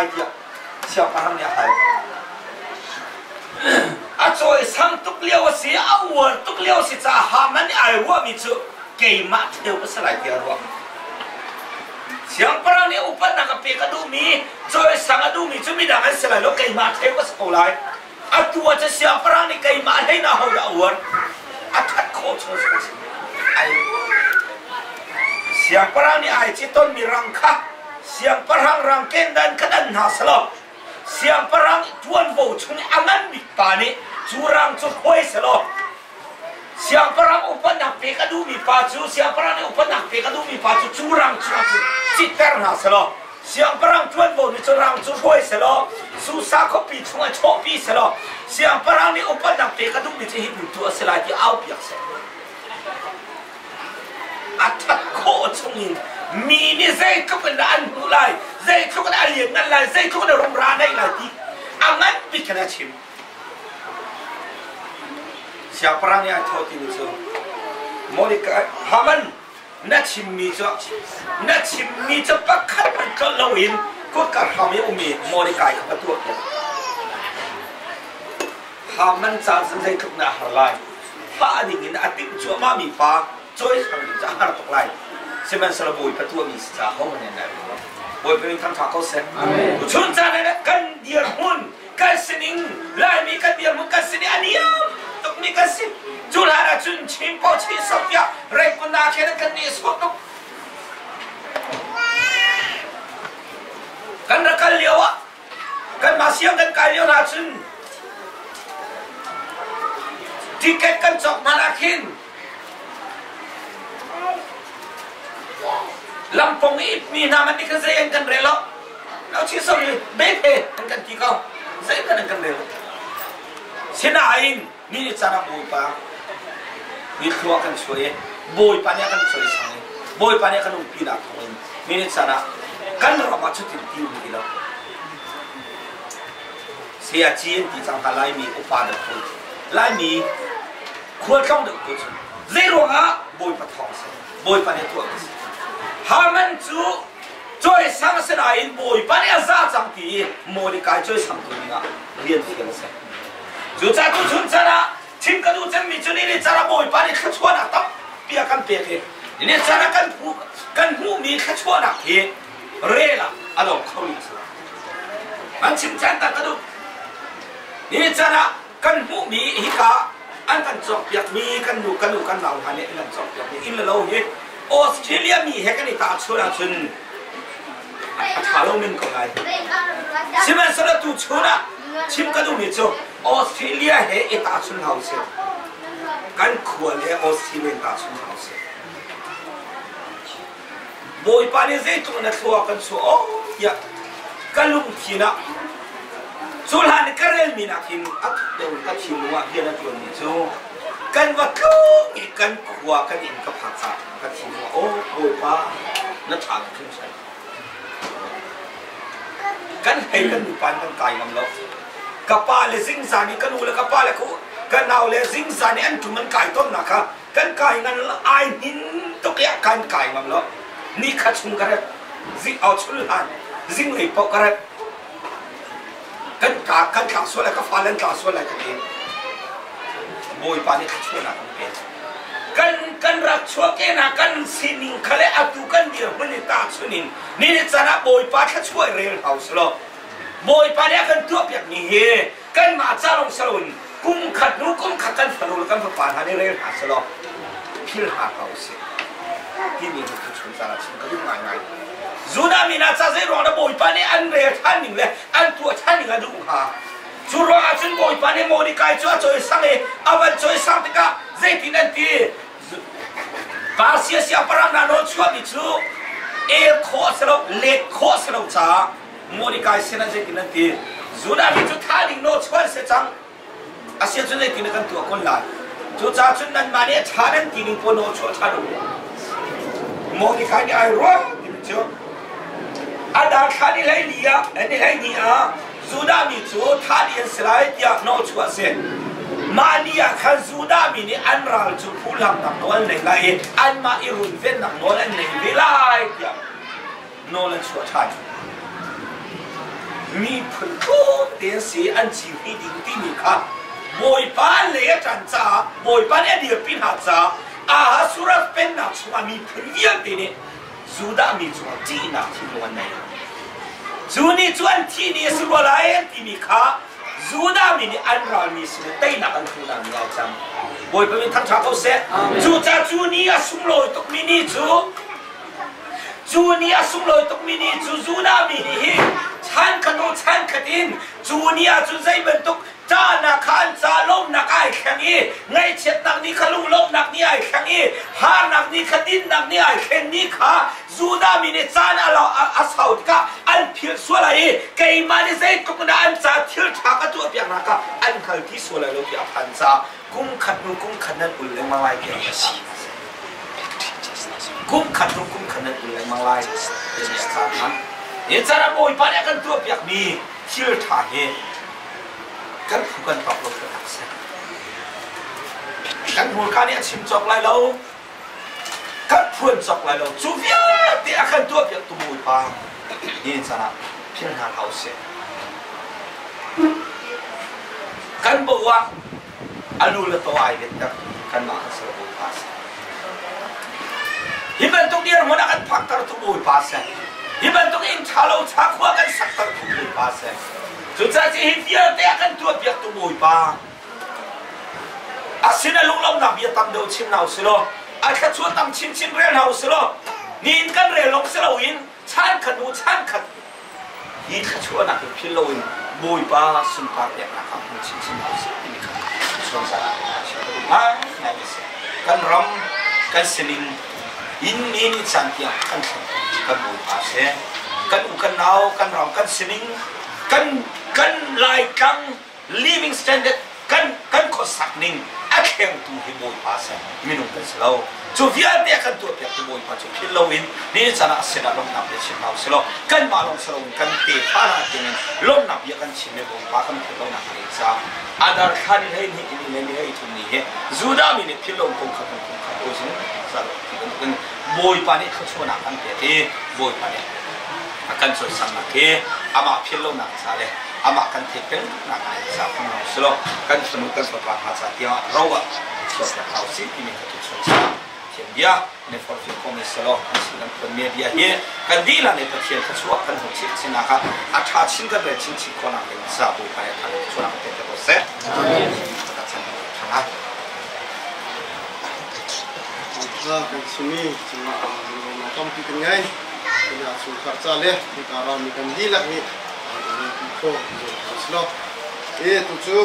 dia siapa orang dia hai acoi sang tuk liao si awal tuk liao si ca haman ai wa mi chu ke ma theu ba salai dia ro siang parang ni upan na ka pe ka du mi choi sang adu mi chu mi da kan salai lo ke ma theu ba ko lai atua cha siang parang ni ke ma hei na ho da awal athat ko chu ai siang parang ni ai chi ton mi rang kha siang parang rang ken dan kadan ha salo siang parang tuan vo chung angan mi pa ni curang chu khoi salo siang parang upan nak pe ka du mi pa chu siang parang ni upan nak pe ka du mi pa chu curang chu chitar ha salo siang parang tuan vo ni curang chu khoi salo su sa ko pi chung a cho pi salo siang parang ni upan nak pe ka du mi chi hi bu tu sala ki au piak se atat ko chung in mi ni zai ko kan an bulai zai ko kan alien nan lai zai ko kan rom ra dai lai ti angan pi kana chim siapa orang yang tahu ini so Monica haman na chim mi so pakat ko lawin ko ka hami umi Monica ka patu haman sa zai ko na halai pa ni ngin atik chu ma mi pa choi sang ni ja har tok lai semen serabui petua misa home nena boy pening tang takau sen chun jana kan dia hun kan sining lai mi kan dia mun kan sini ania tok mi kan sin julara chun chim po chi sopya rek kuna kena kan ni sotok kan rakal liawa kan masiang kan kalio na chun tiket kan sok manakin Lampung mi nama ni kan saya kan relo, kalau cisau ni bete kan kikau, saya kan relo. Sinain ni cara boy pa, ni keluar kan suai, boy pa ni akan suai sangai, boy pa ni akan umpi nak kawin, ni cara kan ramah cuti tiu ni lo. Saya cian di sang halai mi upah dah pun, lai mi kuat kau dah pun, zero ah boy pa thong se, boy pa ni tua ke. Haman chu joy sang se lain boy pa ni za chang ti mo ni kai joy sang tu ni nga lian ti kan se chu cha tu chun cha na chim ka du chen mi chu ni cha boy pa ni kha chua na tap pia kan pe ke ni cha na kan hu mi kha chua na ke re la alo khau ni sa an chim chan ta ka du ni cha na kan hu mi hi ka an kan chok piak mi kan nu nau ha ne kan chok piak ni in la lo he Australia mi he kan ta chura chun thalo min ko lai simen sala tu chura chim ka du mi cho Australia he ta chun house kan khua le Australia ta chun house boy pa ni zai tu na thua kan so ya kalung thina sulhan karel mi na thin at de ka chimwa hi na tu ni cho kan wa ku kan khua kan in ka phasa ka chimwa boy pa na thang chung sai kan hei kan pan kan kai ngam lo kapa le zing sa ni kan ula kapa le ku kan naw le zing sa ni an tu man kai tom na kha kan kai ngan ai nin to ya kan kai ngam lo ni kha chung ka zing out chul han zing hei po ka kan ka so la ka fa len ka so la ka ni boy pa ni kha chu na kan rak chua ke na kan sining khale atu kan dir huni ta chunin ni chana boy pa kha chua rel house lo boy pa ne kan tu pyak ni he kan ma cha long salun kum khat kan falul kan pa ha ni rel house lo phil ha house ki ni ku chun sa la chin ka du ngai zuna mi na cha zai ro da boy pa ne an re than ning le an tu than ning a du ha chu ro a chun boy pa ne mo ni kai chua choi sang e awan choi sang ka zai tin an ti Basia siapa orang nak nocua itu, kos lo, lek kos lo cah, Monica sini aja kena ti, sudah itu tadi nocua secang, asyik tu ni kan tu aku lah, tu cah tu nan mana caran tini pun nocua caru, Monica ni ayro, itu, ada kali lagi dia, sudah itu tadi selain dia nocua se. Mania kan sudah mini anral tu pulang tak nol lagi, anma irun ven tak nol lagi, belai dia, nol suatu. มีผลทุกเดือนสีอันจีให้ดิ้งที่นี่ค่ะบอยป้าเลี้ยจันจ้าบอยป้าเนี่ยเดียปินหาจ้าอาสุรัตเป็นนักชัวมีผลเยี่ยมที่นี่จูดามีชัวจีนักที่วันไหนจูนี่จวนที่นี่สุวรรณที่นี่ค่ะจูดามีนี่อันรามีสุดเต้นนักอันทุลังยาวจังบอยป้ามีทั้งชาวเขาเสจูจ้าจูนี่อาสุมโลยตุกมินิจูนี่อาสุมโลยตุกมินิจูดามีนี่ฉันขนมฉันขดินจูนี่อาจูใจเป็นตุกจ้านักขันจ้าลมนักไอ้แข็งอีไงเช็ดนักนี่ขลุ่มลมนักนี่ไอ้แข็งอีหานักนี่ขดินนักนี่ไอ้แข็งนี่ค่ะจูดามีนี่จ้าน่ะเราอาสาวที่ก็อันเพียรส่วนอะไรเกี่ยมันนี่ใจตุกนั้นอันจ้าเที่ยวช้าก็ตัวเพียงนักอันเขาที่ส่วนอะไรเราเกี่ยพันจ้ากุ้งขัดนุ่งกุ้งขัดนั่นอุ่นเลยมาไล่เกี่ยวกับกุ้งขัดนุ่งกุ้งขัดนั่นอุ่นเลยมาไล่เกี่ยวกับสัตว์นั้นเนี่ยจ้าเราโวยปันกันตัวเพียงนี้เที่ยวช้าเหกันผู้กันตอบลงกับทักษะกันผู้กันเนี่ยชิมจอกไรเรากันพูนจอกไรเราจูเวียตีอาการตัวเปียกตัวมวยปังนี่จ้านะเพียงหาเขาเสียกันบอกว่าอลูละตัวไอ้เด็กกันมาสระบุปัสฮิบันตุกเดียร์มันอากันพักตระตัวมวยปัสฮิบันตุกอินชาโลชาขวากันสักตระตัวมวยปัสจุดที่ฮิตเดียร์แต่กันตัวเปียกตัวมวยปังอาศินลุงลมนับยาตั้มเดียวชิมน่าสิโลอาแค่ชวนตั้มชิมเรียนน่าสิโลนี่อินกันเรียนลงสิโลอินชันขัดนูชันขัดยิ่งชวนนักพิโลอินมวยปังสุนทรเปียกนะครับชิมน่าสินี่ครับส่วนสาระนั่นสิกันรำกันสิลิงอินจันทิกันสิกันมวยปังเสกันอุกันนาวกันรำกันสิลิงกันไล่กัน living standard กันข้อสักนิ่งอาเข่งตัวที่มวยปังเสมินุกันสิเราจูเวียเดียกันตัวเปียกตัวมวยปังจูพิโลอินนี่จะน่าเสียดายลงนับเดียชิมเอาสิเรากันมาลงสิเรากันเตะพาราตินลงนับเดียกันชิมเมบุปากันพิโลนับเดียจ้าอาดาร์ขันให้นี่อินนี่ให้ทุนนี่จูดามินี่พิโลคงขัดโอ้สิจ้ากันมวยปังนี่เขาชวนนักกันเตะมวยปังนี่อาการส่วนสังนักอามาพิโลนักจ้าเลยอามากันเทเป็นนักไอ้จ้าของเราสิเรากันสนุกกันสดปากหาจ้าที่เราอะส่วนเขาสิที่นี่เขาทุกส่วนจ้าเทียนเดียในฟอร์ฟิคอมสโลอันสิ่งนั้นเป็นเมียเดียเฮกันดีละในประเทศเขาช่วยกันหัวชิดสินะครับอาชาชินกันเลยชินคนนั้นเป็นซาบูไปทางช่วยประเทศเราเสร็จก็จะทำอะไรก็เป็นสิ่งนี้สิ่งที่เราต้องพิจารณาเป็นอาชีพขัดใจเลยที่การมีกันดีละนี่ที่โค้งสโลตุจู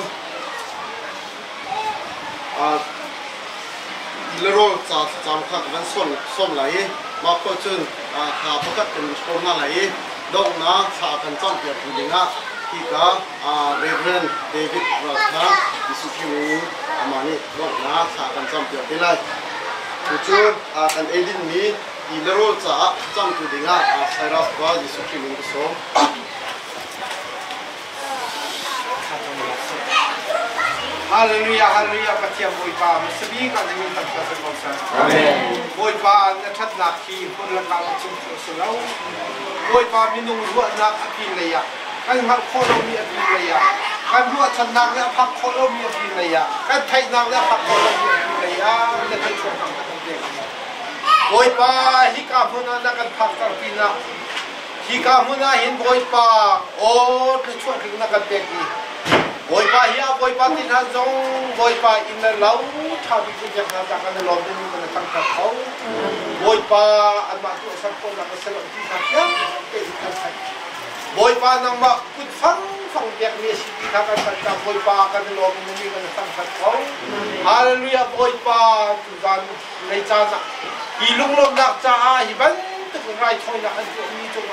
อิลโรจำขัดกันส้มไหลมาโคจุนขาพกัดเป็นโคน่าไหลดงนะสากันจำเปียกผู้หญิงที่ก็เรเวนเดวิดรัตน์ดิสุคิมิอามานี่ดงนะสากันจำเปียกได้เลยทุกคนกันเอดินนี้อิลโรจำผู้หญิงไซรัสว่าดิสุคิมิก็ส่งฮาเลลูยาฮาเลลูยาปัจจัยบุญปามุสลิมกันจะมีตั้งแต่สมัยนั้นบุญปาเนี่ยชัดนักที่คนละการชุมชนสุราบุญปามีนุ่งหัวนักอภิเลยะกันพักโคโลมีอภิเลยะกันหัวชันนักแล้วพักโคโลมีอภิเลยะกันไทยนักแล้วพักโคโลมีอภิเลยะจะเป็นช่วงทางการเด็กบุญปาฮิกาพุนานักกันพักการปีนะฮิกาพุนาเห็นบุญปาโอ้ในช่วงที่นักกันเด็กนี่บอยป้าเฮียบอยป้าที่นั่งจงบอยป้าอินเนอร์เราชาวบิคุจักรจากกันลมนี่มันตั้งแต่เขาบอยป้าอันมาตัวสังคมนักเสลที่ทักยังเป็นกันใช่บอยป้านั่งมาคุดฟังเด็กเนี่ยสิที่ทักกันจากบอยป้ากันลมนี่มันตั้งแต่เขาฮาเลลูยาบอยป้าทุกการในจานะอีลุงลมนักจ้าอีบันตึกไรช่วยนักอันตัวนี้จง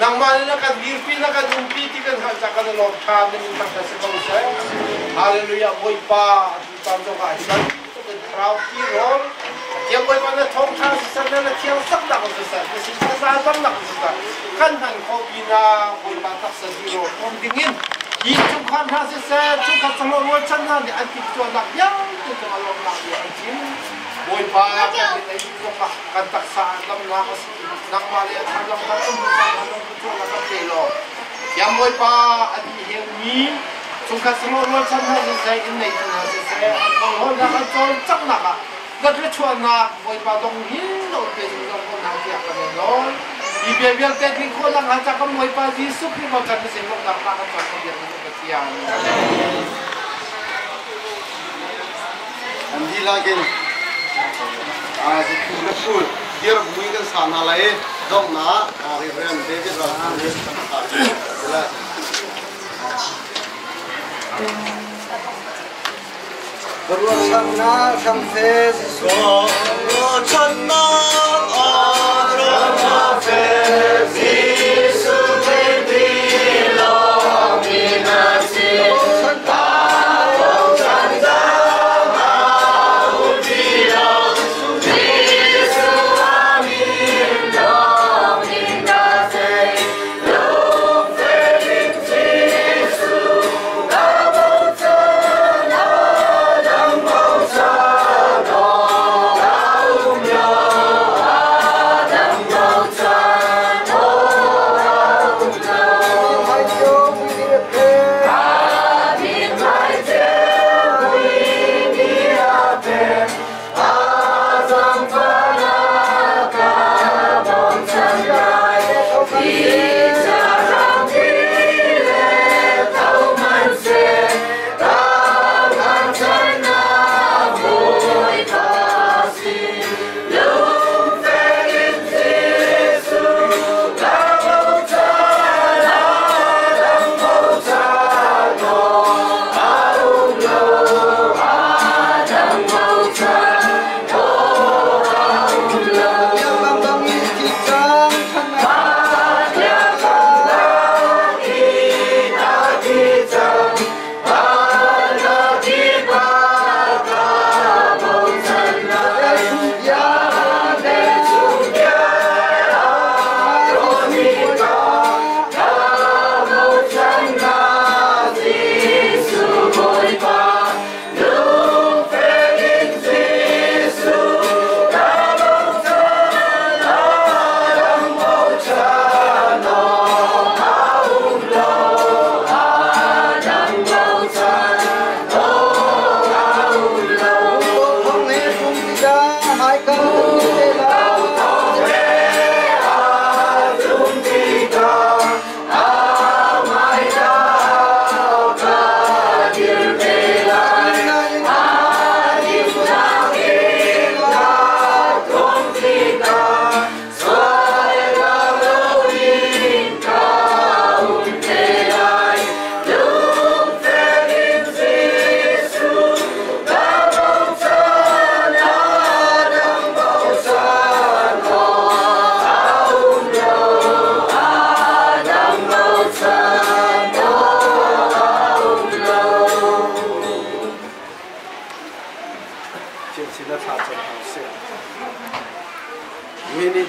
นังมาเนี่ยนักการยืนปีนักการดุมปีที่กันจากกันลมชาเนี่ยมันตั้งแต่สิบวันเสร็จฮาเลลูยาบอยป้าทุกการจงอาฮิบันตุกคราวที่ร้อนเที่ยวบอยป้าเนี่ยท้องชาสิสันเนี่ยเที่ยวสักนักสุดสันเนี่ยสิสักนักสุดสันขันหันเขาปีนาบอยป้าทักษะที่ร้อนมดิ่งยิงจุกขันหาสิเสร็จจุกขันสโลว์ชันนั่นเนี่ยอันที่ตัวนักยังจุกมาลงนักเนี่ยจริงบอยป้ากันในจุกกันทักษะลำนักนักมาเลยทำลำกันอุ้มกันลำกันช่วยนักเตะโลท yang moi pa adi hiang ni chung ka slo lo chan ha se in nei tu ha se ang ho na ka chol chak na ka gat le chuan na moi pa dong hi lo pe jing dong ko na kia ka ne lo i be be te ki ko lang ha cha ka moi pa jisu ki mo chan se lo na ka ka chol ko dia ka tia andi lagin si khul khul dia bui kan sana lai dong na ri ren de de ra han de la Berluar sana sampai so chana sampai Yesu baby lo minasi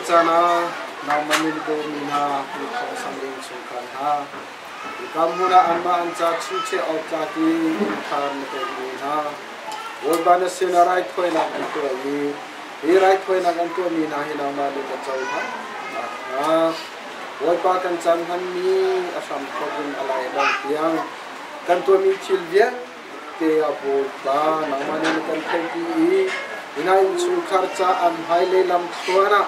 Sana nang manildo mina kung sangling sukan ha ikamuna anma ancha chuche auta ki than ke mina wobana sinarai thoina anto yi rai thoina anto mina hina ma le ka chau ha woipa kan chan han mi asam khogin alai dang tiang kan to mi chilvia te abu ba nang manil kan theki ina in chu kharcha an haile lam thuana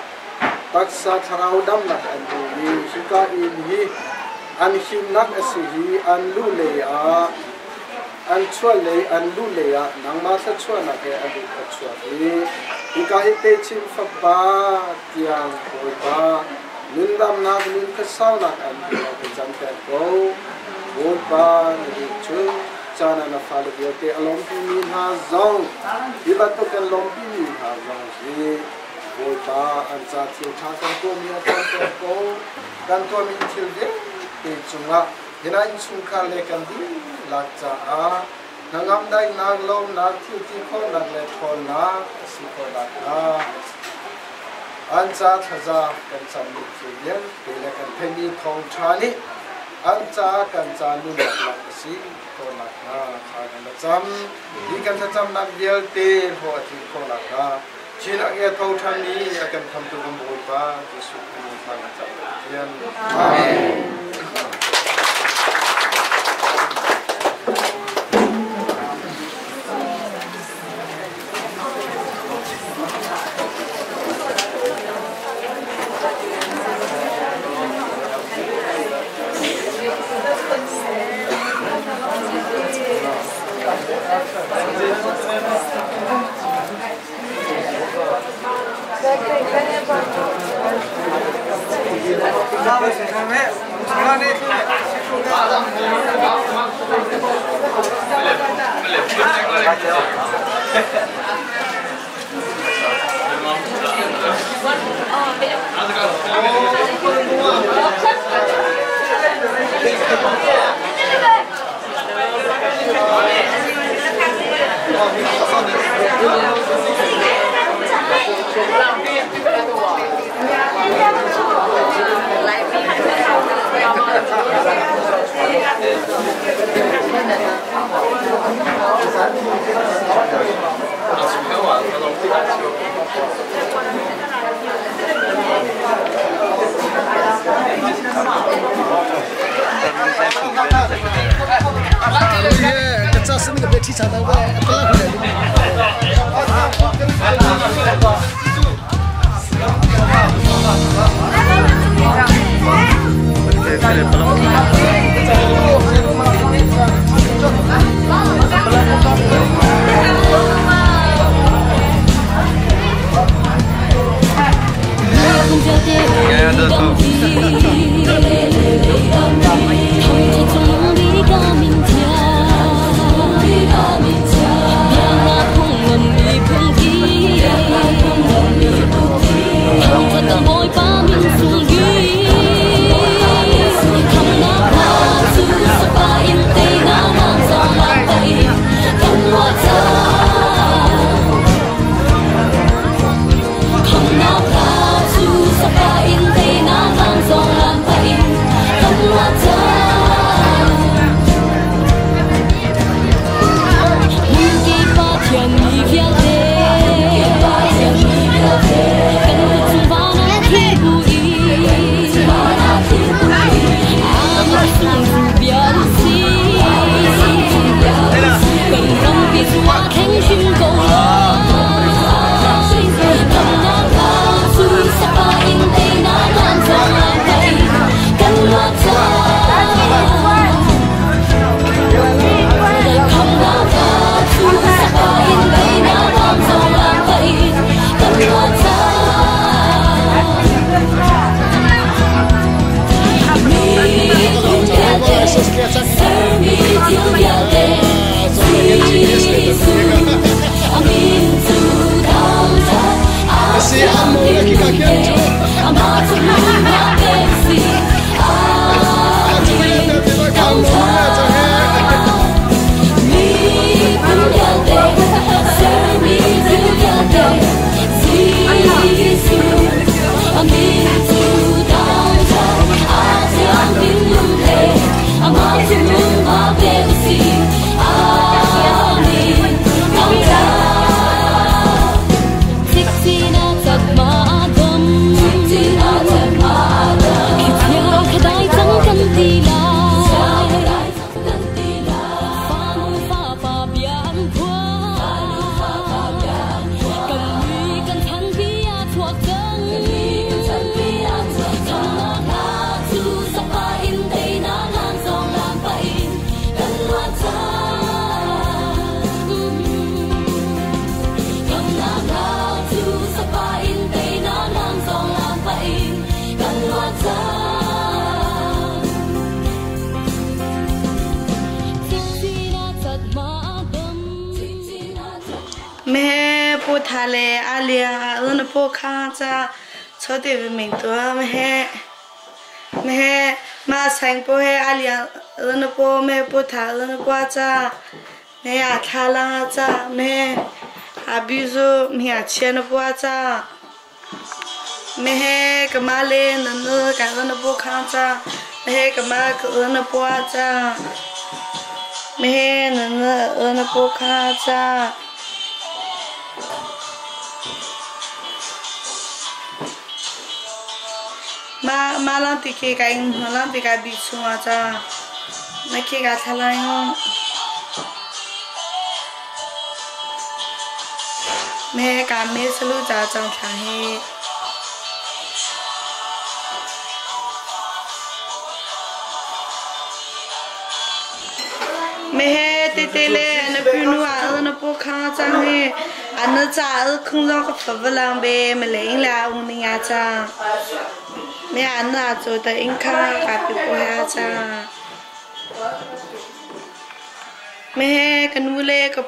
taksa tharau dam nak an ni hika in hi an him nak asi hi an lu le a an chua le an lu le a nang ma sa chua na ke adu ka chua ni hika hi te chim fa ba tiang ko ba nin dam nak nin ka sau nak an ni ka jam ka ko wo ba ni chu chana na fa le te alom pi ni ha zong hi ba to kan lom pi ni ha zong ni wo ba an cha thiu tha kan ko mi kan ko mi thil de te chunga hina in chung kha le kan di la cha a nangam dai nang lom na thiu ti kho na le thon na si ko la na an cha thaza kan cham ni thi yen te le kan theni thong thani an cha kan cha nu la la si ko la na kha kan cham ni kan cham na bial te ho thi ko la ka China nghe thâu thang ní akan tham tu gam boi pa Yesu Christ thang cha. Amen. thale alia un po kha cha chote min to me ma sang po he alia un po me po tha un po cha me a thala cha me abizo me a chen po cha me he kamale nanu ka un po kha cha me he kama un po cha me he nanu un po kha cha malang tiki kain malang tika bisu aja naki gata lain me kami selalu jajang kahi me tê tê lệ nó phi nu nó po khang chang he nó cha không do cái phật lang bê mà lấy là ông này à cha mẹ nó cho ta in khang cả bị po ha cha mẹ cái nu lệ cái